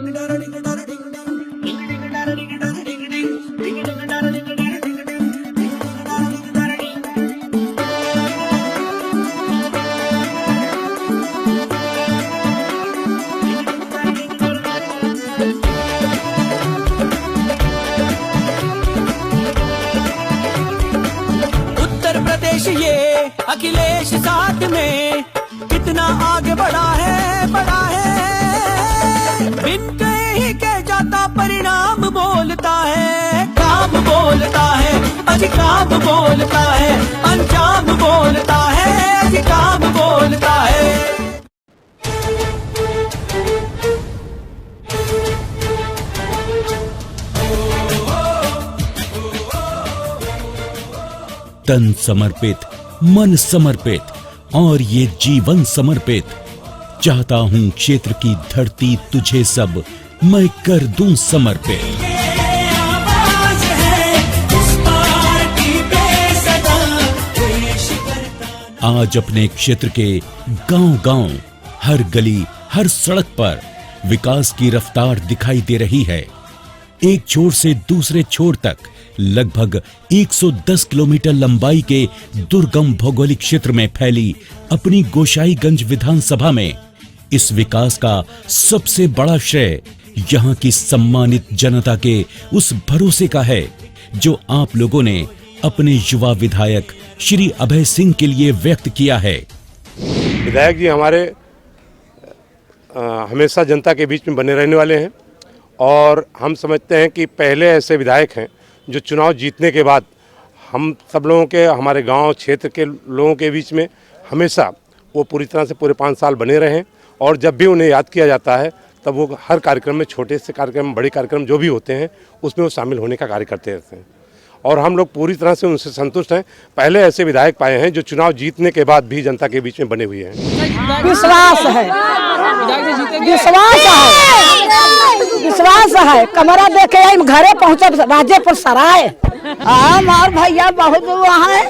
उत्तर प्रदेश ये अखिलेश साथ में कितना आगे बढ़ा है बिन कहे ही कह जाता परिणाम बोलता है, काम बोलता है अजी काम बोलता है, अंजाम बोलता है अजी काम बोलता है। तन समर्पित, मन समर्पित और ये जीवन समर्पित, चाहता हूं क्षेत्र की धरती तुझे सब मैं कर दूं समर्पित। आज अपने क्षेत्र के गांव-गांव, हर गली, हर सड़क पर विकास की रफ्तार दिखाई दे रही है। एक छोर से दूसरे छोर तक लगभग 110 किलोमीटर लंबाई के दुर्गम भौगोलिक क्षेत्र में फैली अपनी गोसाईगंज विधानसभा में इस विकास का सबसे बड़ा श्रेय यहाँ की सम्मानित जनता के उस भरोसे का है जो आप लोगों ने अपने युवा विधायक श्री अभय सिंह के लिए व्यक्त किया है। विधायक जी हमारे हमेशा जनता के बीच में बने रहने वाले हैं और हम समझते हैं कि पहले ऐसे विधायक हैं जो चुनाव जीतने के बाद हम सब लोगों के, हमारे गांव क्षेत्र के लोगों के बीच में हमेशा वो पूरी तरह से पूरे 5 साल बने रहे और जब भी उन्हें याद किया जाता है तब वो हर कार्यक्रम में, छोटे से कार्यक्रम, बड़े कार्यक्रम जो भी होते हैं उसमें वो शामिल होने का कार्य करते रहते हैं और हम लोग पूरी तरह से उनसे संतुष्ट हैं। पहले ऐसे विधायक पाए हैं जो चुनाव जीतने के बाद भी जनता के बीच में बने हुए हैं। विश्वास है कमरा देखे घरे पहुँचे राजेपुर सराय। मार भैया बहुत वहाँ है,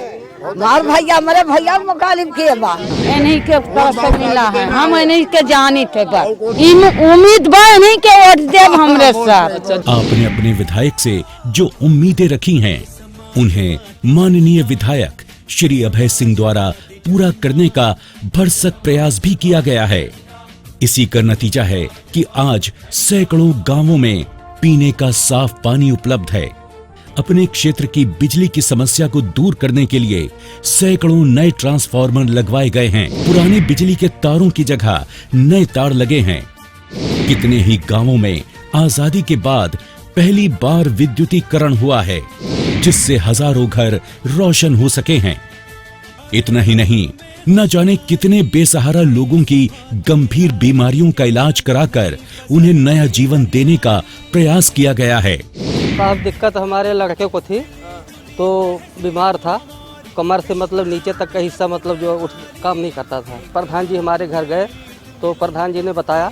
मार भैया मेरे भैया मुकालिम किए बा इन्हीं के तरफ से मिला है, हम इन्हीं के जानी थे बा उम्मीद बा इन्हीं के वोट देव हमरे साथ। आपने अपने विधायक से जो उम्मीदें रखी हैं उन्हें माननीय विधायक श्री अभय सिंह द्वारा पूरा करने का भरसक प्रयास भी किया गया है। इसी का नतीजा है कि आज सैकड़ों गांवों में पीने का साफ पानी उपलब्ध है। अपने क्षेत्र की बिजली की समस्या को दूर करने के लिए सैकड़ों नए ट्रांसफार्मर लगवाए गए हैं। पुराने बिजली के तारों की जगह नए तार लगे हैं। कितने ही गांवों में आजादी के बाद पहली बार विद्युतीकरण हुआ है जिससे हजारों घर रोशन हो सके हैं। इतना ही नहीं, न जाने कितने बेसहारा लोगों की गंभीर बीमारियों का इलाज कराकर उन्हें नया जीवन देने का प्रयास किया गया है। काफ़ी दिक्कत हमारे लड़के को थी, तो बीमार था, कमर से मतलब नीचे तक का हिस्सा मतलब जो काम नहीं करता था। प्रधान जी हमारे घर गए तो प्रधान जी ने बताया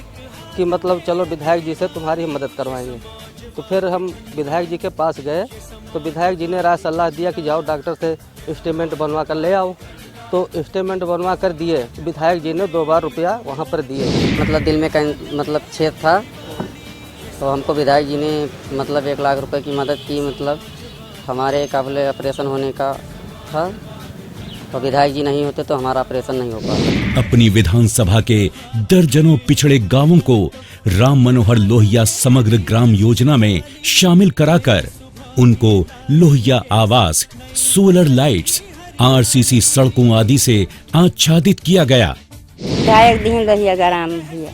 कि मतलब चलो विधायक जी से तुम्हारी मदद करवाएंगे। तो फिर हम विधायक जी के पास गए तो विधायक जी ने राय सलाह दिया कि जाओ डॉक्टर से स्टेटमेंट बनवा कर ले आओ। तो स्टेटमेंट बनवा कर दिए। विधायक जी ने 2 बार रुपया वहाँ पर दिए। मतलब दिल में मतलब छेद था तो हमको विधायक जी ने मतलब 1 लाख रुपए की मदद की। मतलब हमारे काबिल ऑपरेशन होने का था तो विधायक जी नहीं होते तो हमारा ऑपरेशन नहीं हो पाता। अपनी विधानसभा के दर्जनों पिछड़े गांवों को राम मनोहर लोहिया समग्र ग्राम योजना में शामिल कराकर उनको लोहिया आवास, सोलर लाइट्स, आरसीसी सड़कों आदि से आच्छादित किया गया। विधायक दिन लोहिया ग्राम भैया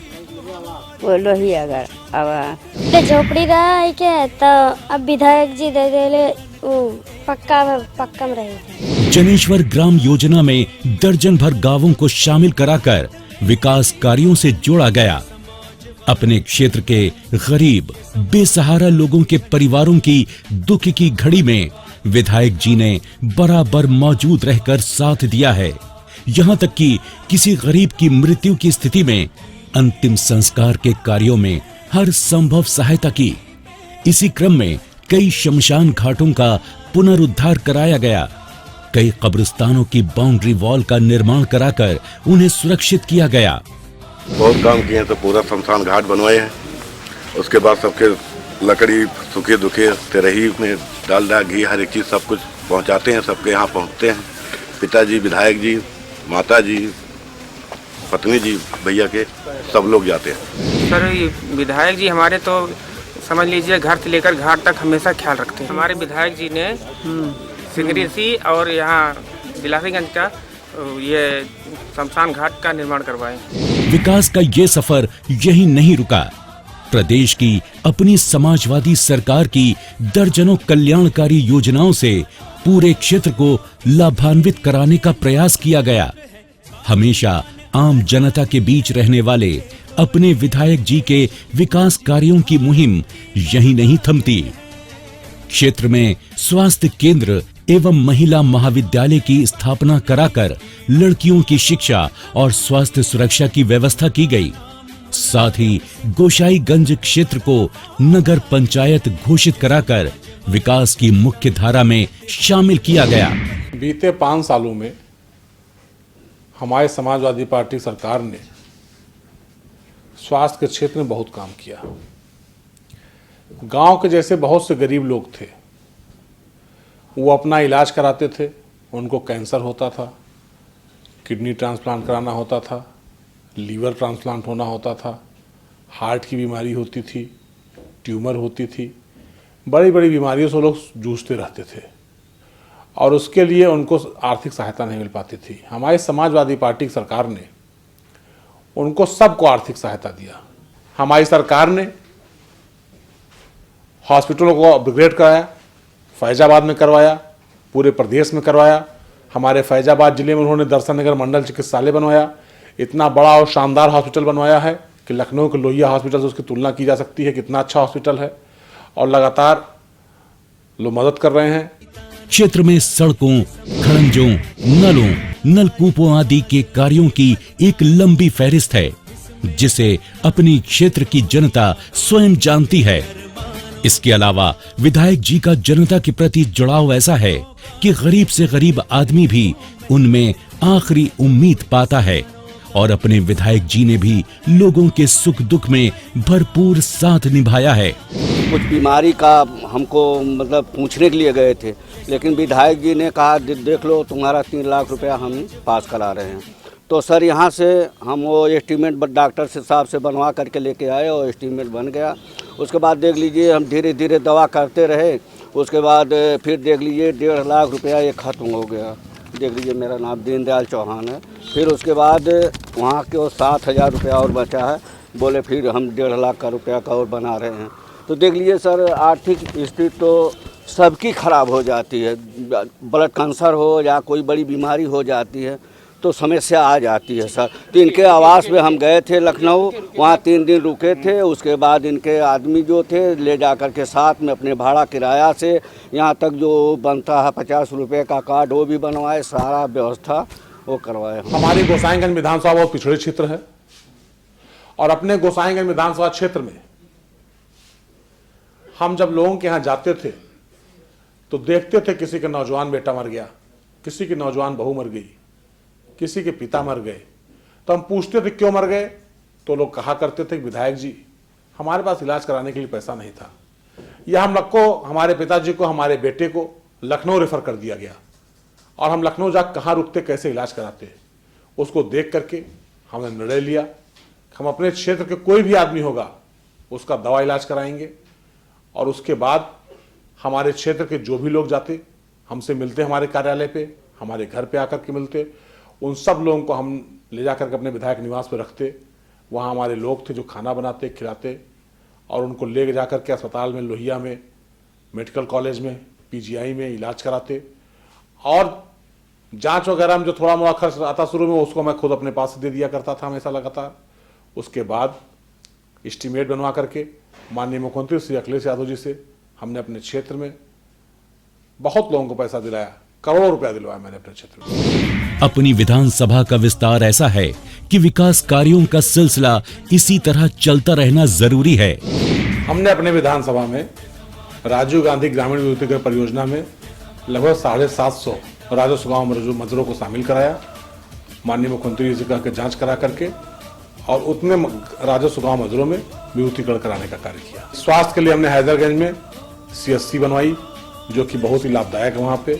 वो लोहिया ग्राम झोपड़ी रहा है क्या तो अब विधायक जी दे देले वो पक्का में रहे। जनेश्वर ग्राम योजना में दर्जन भर गांवों को शामिल कराकर विकास कार्यों से जोड़ा गया। अपने क्षेत्र के गरीब बेसहारा लोगों के परिवारों की दुख की घड़ी में विधायक जी ने बराबर मौजूद रहकर साथ दिया है। यहाँ तक कि किसी गरीब की मृत्यु की स्थिति में अंतिम संस्कार के कार्यों में हर संभव सहायता की। इसी क्रम में कई शमशान घाटों का पुनरुद्धार कराया गया। कई कब्रिस्तानों की बाउंड्री वॉल का निर्माण कराकर उन्हें सुरक्षित किया गया। बहुत काम किए हैं, तो पूरा शमशान घाट बनवाए हैं उसके बाद सबके लकड़ी सूखे दुखे तेरही में डालडा घी हर एक चीज़ सब कुछ पहुंचाते हैं, सबके यहाँ पहुंचते हैं। पिताजी, विधायक जी, माता जी, पत्नी जी, भैया के सब लोग जाते हैं। सर ये विधायक जी हमारे तो समझ लीजिए घर से लेकर घाट तक हमेशा ख्याल रखते हैं। हमारे विधायक जी ने सिंगरेसी और यहाँ दिलासीगंज का ये शमशान घाट का निर्माण करवाए। विकास का ये सफर यही नहीं रुका। प्रदेश की अपनी समाजवादी सरकार की दर्जनों कल्याणकारी योजनाओं से पूरे क्षेत्र को लाभान्वित कराने का प्रयास किया गया। हमेशा आम जनता के बीच रहने वाले अपने विधायक जी के विकास कार्यों की मुहिम यहीं नहीं थमती। क्षेत्र में स्वास्थ्य केंद्र एवं महिला महाविद्यालय की स्थापना कराकर लड़कियों की शिक्षा और स्वास्थ्य सुरक्षा की व्यवस्था की गई। साथ ही गोसाईगंज क्षेत्र को नगर पंचायत घोषित कराकर विकास की मुख्य धारा में शामिल किया गया। बीते 5 सालों में हमारे समाजवादी पार्टी सरकार ने स्वास्थ्य के क्षेत्र में बहुत काम किया। गांव के जैसे बहुत से गरीब लोग थे, वो अपना इलाज कराते थे, उनको कैंसर होता था, किडनी ट्रांसप्लांट कराना होता था, लीवर ट्रांसप्लांट होना होता था, हार्ट की बीमारी होती थी, ट्यूमर होती थी, बड़ी बड़ी बीमारियों से लोग जूझते रहते थे और उसके लिए उनको आर्थिक सहायता नहीं मिल पाती थी। हमारी समाजवादी पार्टी की सरकार ने उनको सबको आर्थिक सहायता दिया। हमारी सरकार ने हॉस्पिटलों को अपग्रेड कराया, फैजाबाद में करवाया, पूरे प्रदेश में करवाया। हमारे फैजाबाद जिले में उन्होंने दर्शन नगर मंडल चिकित्सालय बनवाया। इतना बड़ा और शानदार हॉस्पिटल बनवाया है कि लखनऊ के लोहिया हॉस्पिटल से उसकी तुलना की जा सकती है। कितना अच्छा हॉस्पिटल है और लगातार लोग मदद कर रहे हैं। क्षेत्र में सड़कों, खड़ंजों, नलों, नलकूपों आदि के कार्यों की एक लंबी फहरिस्त है, जिसे अपनी क्षेत्र की जनता स्वयं जानती है। इसके अलावा विधायक जी का जनता के प्रति जुड़ाव ऐसा है कि गरीब से गरीब आदमी भी उनमें आखिरी उम्मीद पाता है और अपने विधायक जी ने भी लोगों के सुख दुख में भरपूर साथ निभाया है। कुछ बीमारी का हमको मतलब पूछने के लिए गए थे, लेकिन विधायक जी ने कहा देख लो तुम्हारा 3 लाख रुपया हम पास करा रहे हैं। तो सर यहाँ से हम वो एस्टीमेट डॉक्टर से साहब से बनवा करके लेके आए और एस्टीमेट बन गया। उसके बाद देख लीजिए हम धीरे धीरे दवा करते रहे। उसके बाद फिर देख लीजिए 1.5 लाख रुपया ये ख़त्म हो गया। देख लीजिए मेरा नाम दीनदयाल चौहान है। फिर उसके बाद वहाँ के 7,000 रुपया और बचा है, बोले फिर हम 1.5 लाख का रुपया का और बना रहे हैं। तो देख लीजिए सर आर्थिक स्थिति तो सबकी ख़राब हो जाती है। ब्लड कैंसर हो या कोई बड़ी बीमारी हो जाती है तो समस्या आ जाती है सर। तो इनके आवास में हम गए थे लखनऊ, वहाँ 3 दिन रुके थे। उसके बाद इनके आदमी जो थे ले जा कर के साथ में अपने भाड़ा किराया से यहाँ तक जो बनता है 50 रुपये का कार्ड वो भी बनवाए, सारा व्यवस्था वो करवाए। हमारी गोसाईगंज विधानसभा बहुत पिछड़े क्षेत्र है और अपने गोसाईगंज विधानसभा क्षेत्र में हम जब लोगों के यहाँ जाते थे तो देखते थे किसी का नौजवान बेटा मर गया, किसी की नौजवान बहू मर गई, किसी के पिता मर गए, तो हम पूछते थे क्यों मर गए, तो लोग कहा करते थे विधायक जी हमारे पास इलाज कराने के लिए पैसा नहीं था, या हम लोग को हमारे पिताजी को हमारे बेटे को लखनऊ रेफर कर दिया गया और हम लखनऊ जाकर कहाँ रुकते, कैसे इलाज कराते। उसको देख करके हमने निर्णय लिया हम अपने क्षेत्र के कोई भी आदमी होगा उसका दवा इलाज कराएंगे और उसके बाद हमारे क्षेत्र के जो भी लोग जाते हमसे मिलते, हमारे कार्यालय पे, हमारे घर पे आकर के मिलते, उन सब लोगों को हम ले जाकर के अपने विधायक निवास पे रखते। वहाँ हमारे लोग थे जो खाना बनाते, खिलाते और उनको ले जाकर के अस्पताल में, लोहिया में, मेडिकल कॉलेज में, पीजीआई में इलाज कराते और जांच वगैरह में जो थोड़ा मोड़ा खर्च आता शुरू में उसको मैं खुद अपने पास से दे दिया करता था हमेशा लगातार। उसके बाद एस्टीमेट बनवा करके माननीय मुख्यमंत्री श्री अखिलेश यादव जी से हमने अपने क्षेत्र में बहुत लोगों को पैसा दिलाया, करोड़ों रुपया दिलवाया मैंने अपने क्षेत्र में। अपनी विधानसभा का विस्तार ऐसा है कि विकास कार्यों का सिलसिला इसी तरह चलता रहना जरूरी है। हमने अपने विधानसभा में राजीव गांधी ग्रामीण विद्युतीकरण परियोजना में लगभग 750 राजस्व गाँव मजदूरों को शामिल कराया। माननीय मुख्यमंत्री जी का जांच करा करके और उतने राजस्व गांव मजदूरों में विद्युतीकरण कराने का कार्य किया। स्वास्थ्य के लिए हमने हैदरगंज में CSC बनवाई, जो कि बहुत ही लाभदायक है। वहाँ पे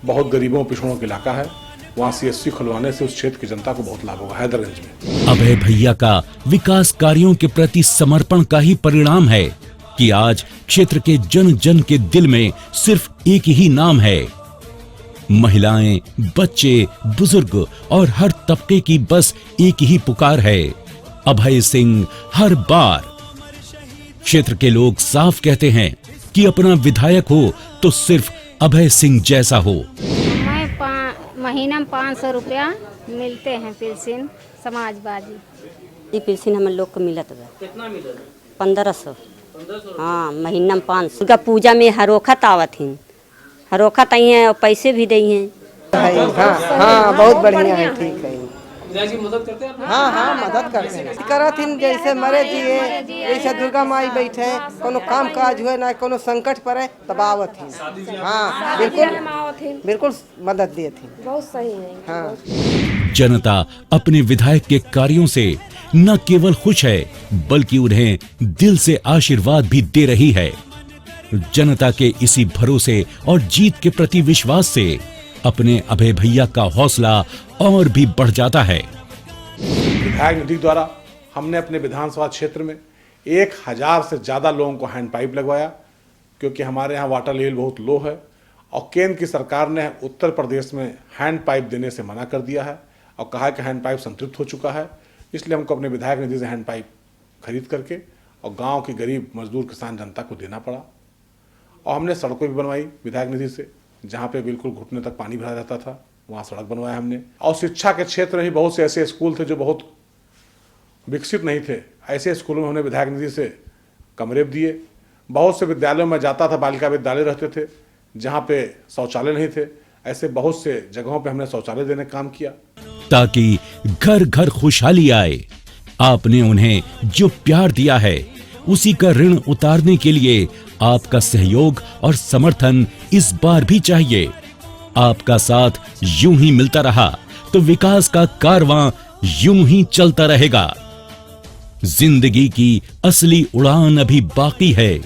बहुत गरीबों पिछड़ों का इलाका है, वहाँ CSC खुलवाने से उस क्षेत्र की जनता को बहुत लाभ होगा। हैदरगंज में अभय भैया का विकास कार्यों के प्रति समर्पण का ही परिणाम है कि आज क्षेत्र के जन जन के दिल में सिर्फ एक ही नाम है। महिलाएं, बच्चे, बुजुर्ग और हर तबके की बस एक ही पुकार है, अभय सिंह हर बार। क्षेत्र के लोग साफ कहते हैं कि अपना विधायक हो तो सिर्फ अभय सिंह जैसा हो। महीना में 500 रुपया मिलते हैं पेंशन समाजवादी। ये पेंशन हम लोग को मिलत है। कितना मिलत? 1500। हाँ, महीना में 500। दुर्गा पूजा में हरोखत आवत हैं, हरोखत आई हैं और पैसे भी दी हैं। हाँ, बहुत बढ़िया है, ठीक है। मदद करते हैं? हाँ, मदद करते हैं। करत हिन जैसे मरे जिए, जैसे दुर्गा माई बैठे, कोनो काम काज हुए ना, कोनो संकट पड़े तब आवत हिन। हाँ, बिल्कुल मदद दिए थे। बहुत सही है। हाँ। जनता अपने विधायक के कार्यों से न केवल खुश है बल्कि उन्हें दिल से आशीर्वाद भी दे रही है। जनता के इसी भरोसे और जीत के प्रति विश्वास से अपने अभय भैया का हौसला और भी बढ़ जाता है। विधायक निधि द्वारा हमने अपने विधानसभा क्षेत्र में 1000 से ज्यादा लोगों को हैंड पाइप लगवाया, क्योंकि हमारे यहाँ वाटर लेवल बहुत लो है और केंद्र की सरकार ने उत्तर प्रदेश में हैंड पाइप देने से मना कर दिया है और कहा कि हैंड पाइप संतृप्त हो चुका है। इसलिए हमको अपने विधायक निधि से हैंड पाइप खरीद करके और गाँव की गरीब मजदूर किसान जनता को देना पड़ा। और हमने सड़कों भी बनवाई विधायक निधि से, जहाँ पे बिल्कुल घुटने तक पानी भरा रहता था वहाँ सड़क बनवाया हमने। और शिक्षा के क्षेत्र में भी बहुत से ऐसे स्कूल थे जो बहुत विकसित नहीं थे, ऐसे स्कूलों में हमने विधायक निधि से कमरे दिए। बहुत से विद्यालयों में जाता था, बालिका विद्यालय रहते थे जहाँ पे शौचालय नहीं थे, ऐसे बहुत से जगहों पे हमने शौचालय देने का काम किया ताकि घर घर खुशहाली आए। आपने उन्हें जो प्यार दिया है उसी का ऋण उतारने के लिए आपका सहयोग और समर्थन इस बार भी चाहिए। आपका साथ यूं ही मिलता रहा तो विकास का कारवां यूं ही चलता रहेगा। जिंदगी की असली उड़ान अभी बाकी है,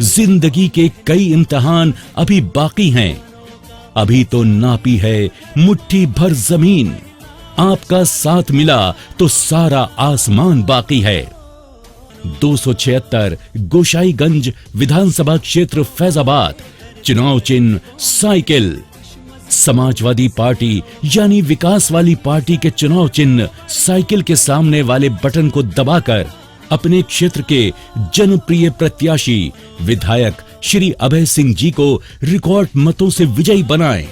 जिंदगी के कई इम्तिहान अभी बाकी हैं। अभी तो नापी है मुट्ठी भर जमीन, आपका साथ मिला तो सारा आसमान बाकी है। 276 गोसाईगंज विधानसभा क्षेत्र फैजाबाद, चुनाव चिन्ह साइकिल। समाजवादी पार्टी यानी विकास वाली पार्टी के चुनाव चिन्ह साइकिल के सामने वाले बटन को दबाकर अपने क्षेत्र के जनप्रिय प्रत्याशी विधायक श्री अभय सिंह जी को रिकॉर्ड मतों से विजयी बनाएं।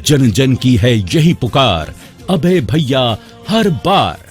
जन जन की है यही पुकार, अभय भैया हर बार।